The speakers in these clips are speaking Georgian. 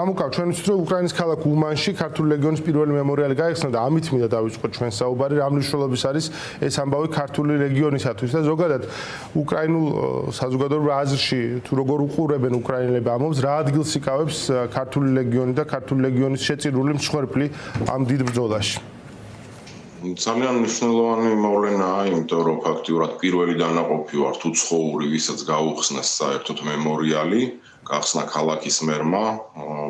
მამუკა, ჩვენ ვიცით, რომ უკრაინის ქალაქ უმანში ქართული ლეგიონის პირველი მემორიალი გაიხსნა და ამით მინდა დავიწყოთ ჩვენ საუბარი, რა მნიშვნელობის არის ეს ამბავი ქართული ლეგიონისათვის და ზოგადად უკრაინულ საზოგადოებრივ აზრში თუ როგორ უყურებენ უკრაინელები ამბობს, რა ადგილს იკავებს ქართული ლეგიონი და ქართული ლეგიონის შეწირული მსხვერპლი ამ დიდ ბრძოლაში. ძალიან მნიშვნელოვანი მოვლენაა, იმიტომ რომ ფაქტიურად პირველი დანაყოფი ვართ უცხოური, ვისაც გაუხსნეს საერთოდ მემორიალი, გახსნა ქალაქის მერმა,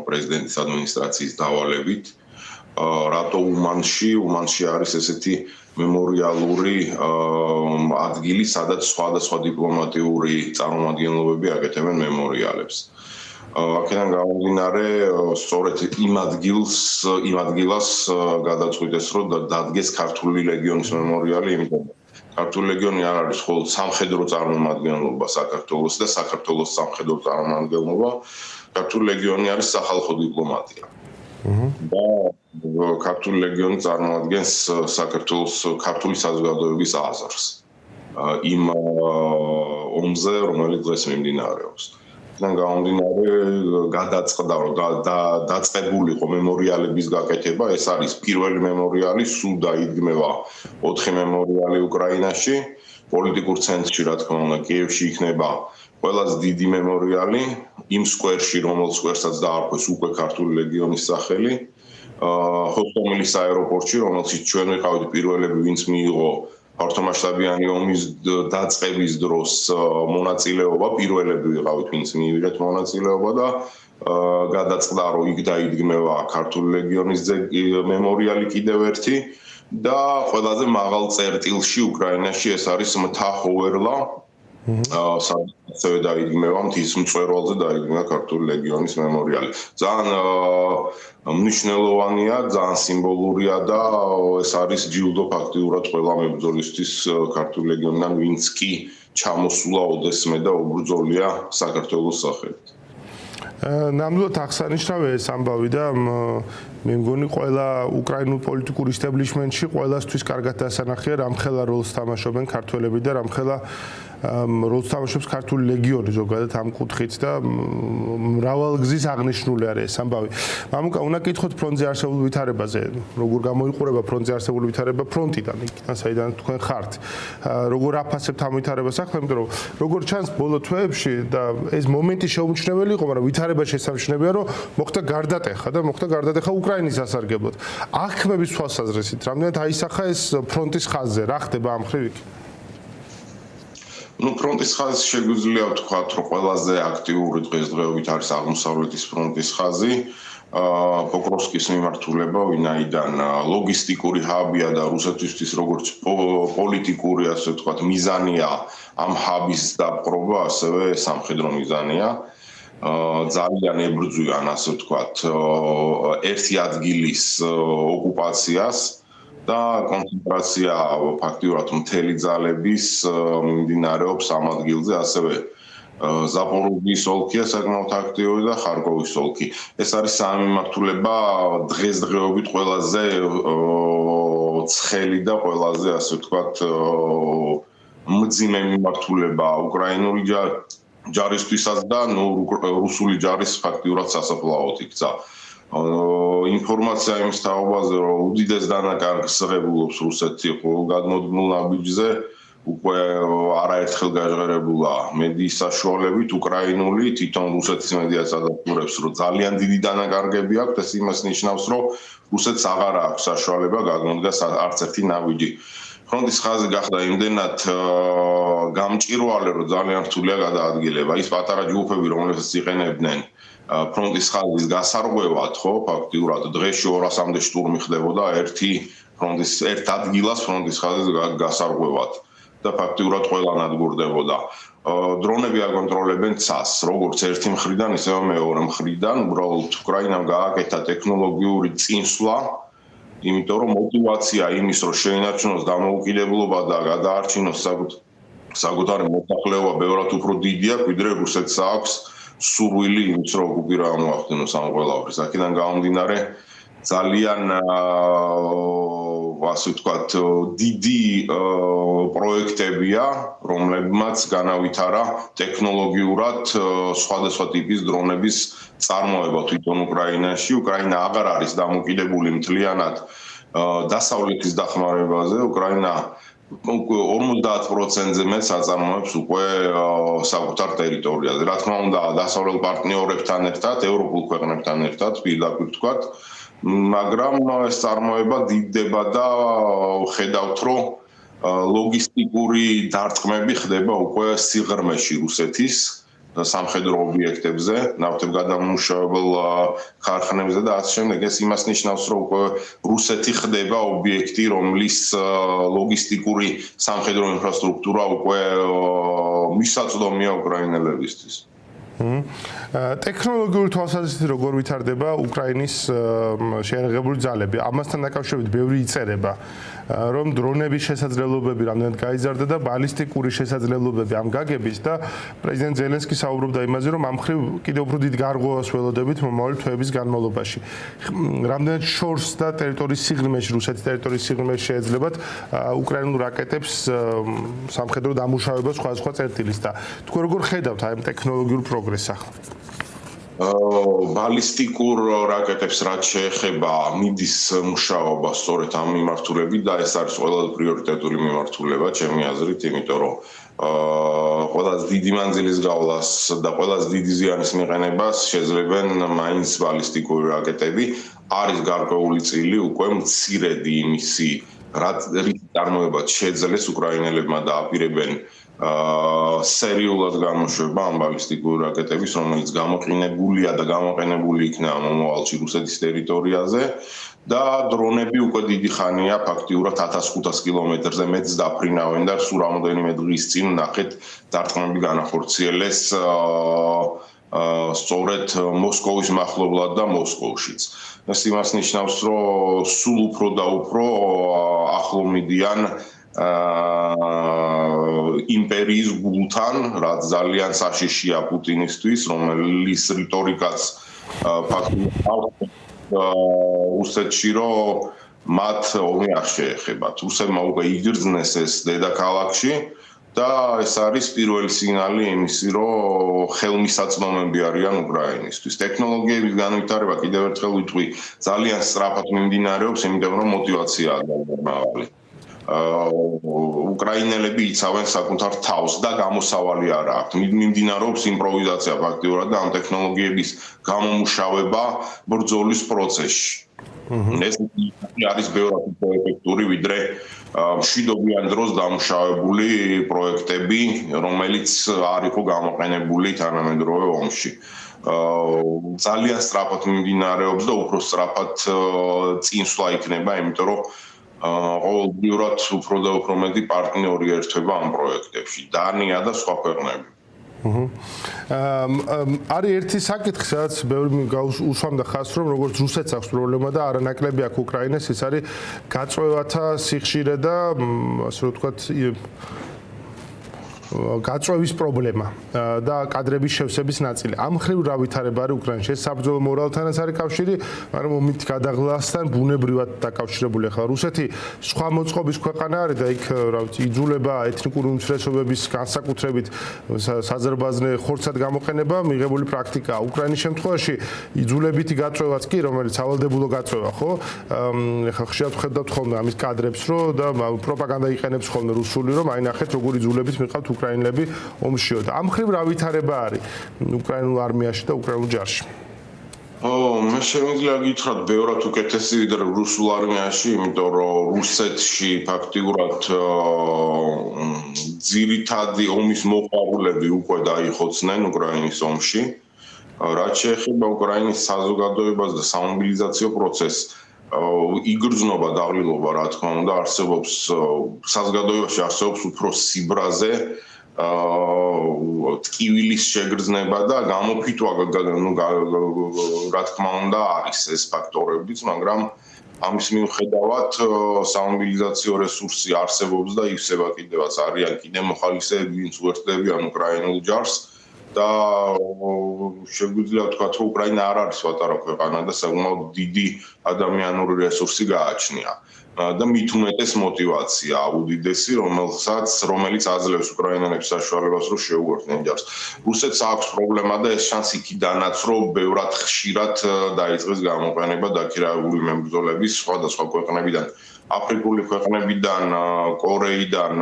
პრეზიდენტის ადმინისტრაციის დავალებით. რატო უმანში? უმანში არის ესეთი მემორიალური ადგილი, სადაც სხვადასხვა დიპლომატიური წარმომადგენლობები აკეთებენ მემორიალებს. აქედან გამომდინარე, სწორედ იმ ადგილას გადაწყვიტეს, რომ დადგეს ქართული ლეგიონის მემორიალი, იმიტომ ქართული ლეგიონი არ არის მხოლოდ სამხედრო წარმომადგენლობა საქართველოს და საქართველოს სამხედრო წარმომადგენლობა, ქართული ლეგიონი არის სახალხო დიპლომატია. და ქართული ლეგიონი წარმოადგენს საქართველოს ქართული საზოგადოების აზრს იმ ომზე, რომელიც დღეს მიმდინარეობს. გამომდინარე გადაწყდა რომ დაწყებულიყო მემორიალების გაკეთება, ეს არის პირველი მემორიალი, სულ დაიდგმება 4 მემორიალი უკრაინაში, პოლიტიკურ ცენტრში, რა თქმა უნდა, კიევში იქნება ყველაზე დიდი მემორიალი, იმ სკვერში, რომელს სკვერსაც დაარქვეს უკვე ქართული ლეგიონის სახელი, ხოსტომელის აეროპორტში, რომელშიც ჩვენ ვიყავით პირველები, ვინც მიიღო ფართომასშტაბიანი ომის დაწყების დროს მონაწილეობა, პირველები ვიყავით, ვინც მიიღეთ მონაწილეობა და გადაწყდა, რომ იქ დაიდგმება ქართული ლეგიონის მემორიალი კიდევ ერთი და ყველაზე მაღალ წერტილში უკრაინაში ეს არის მთახოვერლა, სადაც ასევე დაიდგმება მთის მწვერვალზე დაიდგმება ქართული ლეგიონის მემორიალი. ძალიან მნიშვნელოვანია, ძალიან სიმბოლურია და ეს არის ჯილდო ფაქტიურად ყველა მებრძოლისთვის ქართული ლეგიონიდან, ვინც კი ჩამოსულა ოდესმე და უბრძოლია საქართველოს სახელით. ნამდვილად აღსანიშნავია ეს ამბავი და მე მგონი ყველა უკრაინულ პოლიტიკურ ისტაბლიშმენტში ყველასთვის კარგად დასანახია, რამხელა როლს თამაშობენ ქართველები და რამხელა როლს თამაშობს ქართული ლეგიონი ზოგადად ამ კუთხით და მრავალგზის აღნიშნული არის ეს ამბავი. მამუკა, უნდა კითხოთ ფრონტზე არსებულ ვითარებაზე, როგორ გამოიყურება ფრონტზე არსებული ვითარება ფრონტიდან, იქიდან საიდან თქვენ ხართ. როგორ აფასებთ ამ ვითარებას ახლა, იმიტომ რომ როგორ ჩანს ბოლო თვეებში და ეს მომენტი შეუმჩნეველი იყო, მაგრამ ვითარება შესამჩნევია, რომ მოხდა გარდატეხა და მოხდა გარდატეხა უკრაინის სასარგებლოდ. აღქმების თვალსაზრისით, რამდენად აისახა ეს ფრონტის ხაზზე, რა ხდება ამ მხრივ იქ? ფრონტის ხაზი შეგვიძლია ვთქვათ, რომ ყველაზე აქტიური დღესდღეობით არის აღმოსავლეთის ფრონტის ხაზი, პოკროვსკის მიმართულება, ვინაიდან ლოგისტიკური ჰაბია და რუსეთისთვის როგორც პოლიტიკური, ასე ვთქვათ, მიზანია ამ ჰაბის დაპყრობა, ასევე სამხედრო მიზანია. ძალიან ებრძვიან, ასე ვთქვათ, ერთი ადგილის ოკუპაციას და კონცენტრაცია ფაქტიურად მთელი ძალების მიმდინარეობს ამ ადგილზე, ასევე ზაპოროჟიის ოლქია საკმაოდ აქტიური და ხარკოვის ოლქი. ეს არის სამი მიმართულება დღესდღეობით ყველაზე ცხელი და ყველაზე, ასე ვთქვათ, მძიმე მიმართულება უკრაინული ჯარისთვისაც და რუსული ჯარის ფაქტიურად სასაფლაოდ იქცა. ინფორმაცია იმის თაობაზე, რომ უდიდეს დანაკარგს ღებულობს რუსეთი გადმოდგმულ ნაბიჯზე, უკვე არაერთხელ გაჟღერებულა მედიის საშუალებით, უკრაინული, თვითონ რუსეთის მედიაც ადასტურებს, რომ ძალიან დიდი დანაკარგები აქვს, ეს იმას ნიშნავს, რომ რუსეთს აღარ აქვს საშუალება გაგმოდგას არც ერთი ნაბიჯი. ფრონტის ხაზი გახდა იმდენად გამჭვირვალე, რომ ძალიან რთულია გადაადგილება. ის პატარა ჯგუფები, რომლებსაც იყენებდნენ ფრონტის ხაზის გასარღვევად, ხო, ფაქტიურად დღეში 200-მდე შტურმი ხდებოდა ერთ ადგილას ფრონტის ხაზის გასარღვევად და ფაქტიურად ყველა ნადგურდებოდა. დრონები აკონტროლებენ ცას, როგორც ერთი მხრიდან, ისევე მეორე მხრიდან, უბრალოდ უკრაინამ გააკეთა ტექნოლოგიური წინსვლა, იმიტომ რომ мотиваცია იმის, რომ შეინარჩუნოს დამოუკიდებლობა და გადაარჩინოს საკუთარი მოსახლეობა ბევრად უფრო დიდია, ვიდრე რუსეთს აქვს სურვილი იმის, რომ ოკუპირება მოახდინოს ამ ყველაფერს. აქედან გამომდინარე, ძალიან ასე ვთქვათ დიდი პროექტებია, რომლებმაც განავითარა ტექნოლოგიურად სხვადასხვა ტიპის დრონების წარმოება თვითონ უკრაინაში. უკრაინა აღარ არის დამოკიდებული მთლიანად დასავლეთის დახმარებაზე. უკრაინა 50%-ზე მეტ აწარმოებს უკვე საკუთარ ტერიტორიაზე. რა თქმა უნდა, დასავლელ პარტნიორებთან ერთად, ევროპულ ქვეყნებთან ერთად, პირდაპირ ვთქვათ, მაგრამ ეს წარმოება დიდდება და ხედავთ, რომ ლოგისტიკური დარტყმები ხდება უკვე სიღრმეში რუსეთის სამხედრო ობიექტებზე, ნავთობგადამამუშავებელ ქარხნებზე და ასე შემდეგ. ეს იმას ნიშნავს, რომ უკვე რუსეთი ხდება ობიექტი, რომლის ლოგისტიკური სამხედრო ინფრასტრუქტურა უკვე მისაწვდომია უკრაინელებისთვის. ტექნოლოგიური თვალსაზრისით როგორ ვითარდება უკრაინის შეიარაღებული ძალები? ამასთან დაკავშირებით ბევრი იწერება, რომ დრონების შესაძლებლობები რამდენად გაიზარდა და ბალისტიკური შესაძლებლობები ამ გაგების და პრეზიდენტ ზელენსკი საუბრობდა იმაზე, რომ ამ მხრივ კიდევ უფრო დიდ გარღვევას ველოდებით მომავალ თვეების განმავლობაში. რამდენად შორს და ტერიტორიის სიღრმეში, რუსეთის ტერიტორიის სიღრმეში შეეძლებათ უკრაინულ რაკეტებს სამხედრო დამუშავებას სხვადასხვა წერტილის და თქვენ როგორ ხედავთ აი ამ ტექნოლოგიურ პროგრესს ახლა? ბალისტიკურ რაკეტებს რაც შეეხება მიდის მუშაობა სწორედ ამ მიმართულებით და ეს არის ყველაზე პრიორიტეტული მიმართულება ჩემი აზრით, იმიტომ რომ ყველაზე დიდი მანძილის გავლას და ყველაზე დიდი ზიანის მიყენებას შეძლებენ მაინც ბალისტიკური რაკეტები. არის გარკვეული წილი უკვე მცირედი იმისი, რაც წარმოებად შეძლეს უკრაინელებმა და აპირებენ სერიულად გამოშვება ამ ბალისტიკური რაკეტების, რომელიც გამოყენებულია და გამოყენებული იქნება მომავალში რუსეთის ტერიტორიაზე და დრონები უკვე დიდი ხანია ფაქტიურად 1500 კილომეტრზე მეტს დაფრინავენ და სულ რამოდენიმე დღის წინ ნახეთ დარტყმები განახორციელეს სწორედ მოსკოვის მახლობლად და მოსკოვშიც. ეს იმას ნიშნავს, რომ სულ უფრო და უფრო ახლო მიდიან იმპერიის გულთან, რაც ძალიან საშიშია პუტინისთვის, რომელის რიტორიკაც ფაქტობრივად რუსეთში, რომ მათ ომი არ შეეხებათ. რუსებმა უკვე იგრძნეს ეს დედაქალაქში და ეს არის პირველი სიგნალი იმისი, რომ ხელმისაწვდომები არიან უკრაინისთვის. ტექნოლოგიების განვითარება კიდევ ერთხელ ვიტყვი, ძალიან სწრაფად მიმდინარეობს, იმიტომ რომ მოტივაციაა გამომავალი. უკრაინელები იცავენ საკუთარ თავს და გამოსავალი არ აქვს. მიმდინარეობს იმპროვიზაცია ფაქტიურად და ამ ტექნოლოგიების გამომუშავება ბრძოლის პროცესში. ეს არის ბევრად უფრო ეფექტური ვიდრე მშვიდობიან დროს დამუშავებული პროექტები, რომელიც არ იყო გამოყენებული თანამედროვე ომში. ძალიან სწრაფად მიმდინარეობს და უფრო სწრაფად წინსვლა იქნება, იმიტომ რომ ყოველდღიურად უფრო და უფრო მეტი პარტნიორი ერთვება ამ პროექტებში, დანია და სხვა ქვეყნები. არის ერთი საკითხი, სადაც ბევრი უსვამდა ხაზს, რომ როგორც რუსეთს აქვს პრობლემა და არანაკლები აქვს უკრაინას, ეს არის გაწვევათა სიხშირე და ასე ვთქვათ გაწვევის პრობლემა და კადრების შევსების ნაწილი. ამ მხრივ რა ვითარება არის უკრაინაში? ეს საბრძოლო მორალთანაც არის კავშირი, მაგრამ ომით გადაღლასთან ბუნებრივად დაკავშირებული. ახლა რუსეთი სხვა მოწყობის ქვეყანა არის და იქ რა ვიცი იძულება ეთნიკური უმცირესობების განსაკუთრებით საზრბაზნე ხორცად გამოყენება მიღებული პრაქტიკაა. უკრაინის შემთხვევაში იძულებითი გაწვევაც კი, რომელიც ავალდებულო გაწვევა, ხო? ახლა ხშირად ხედავთ ხოლმე ამის კადრებს, რომ და პროპაგანდა იყენებს ხოლმე რუსული, რომ აი ნახეთ როგორ იძულებით მიყავთ უკრაინელები ომშიო და ამ მხრივ რა ვითარება არის უკრაინულ არმიაში და უკრაინულ ჯარში? მე შემიძლია გითხრათ ბევრად უკეთესი ვიდრე რუსულ არმიაში, იმიტომ რომ რუსეთში ფაქტიურად ძირითადი ომის მოყვარულები უკვე დაიხოცნენ უკრაინის ომში. რაც შეეხება უკრაინის საზოგადოებას და სამობილიზაციო პროცესს, იგრძნობა დაღლილობა, რა თქმა უნდა, არსებობს საზოგადოებაში არსებობს უფრო სიბრაზე ტკივილის შეგრძნება და გამოფიტვა, რა თქმა უნდა, არის ეს ფაქტორებიც, მაგრამ ამის მიუხედავად სამობილიზაციო რესურსი არსებობს და ივსება კიდევაც არიან კიდე მოხალისეები, ვინც უერთდებიან უკრაინულ ჯარს და შეგვიძლია ვთქვა, რომ უკრაინა არ არის პატარა ქვეყანა და საკმაოდ დიდი ადამიანური რესურსი გააჩნია. და მით უმეტეს мотиваცია უდიდესი, რომელიც აძლევს უკრაინელებს საშუალებას, რომ შეუერთდნენ ჯარს. რუსეთს აქვს პრობლემა და ეს შანსი იქიდანაც, რომ ბევრად ხშირად დაიწყეს გამოყენება დაქირავებული მებრძოლების სხვადასხვა ქვეყნებიდან, აფრიკული ქვეყნებიდან, კორეიდან,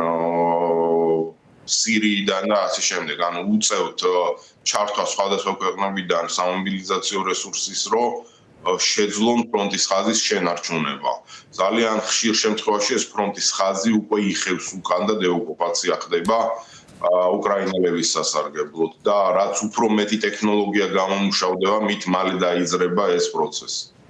სირიიდან და ასე შემდეგ. ანუ უწევთ ჩართვა სხვადასხვა ქვეყნებიდან სამობილიზაციო რესურსის, რომ შეძლონ ფრონტის ხაზის შენარჩუნება. ძალიან ხშირ შემთხვევაში ეს ფრონტის ხაზი უკვე იხევს უკან და დეოკუპაცია ხდება უკრაინელების სასარგებლოდ და რაც უფრო მეტი ტექნოლოგია გამომუშავდება, მით მალე დაიძრება ეს პროცესი.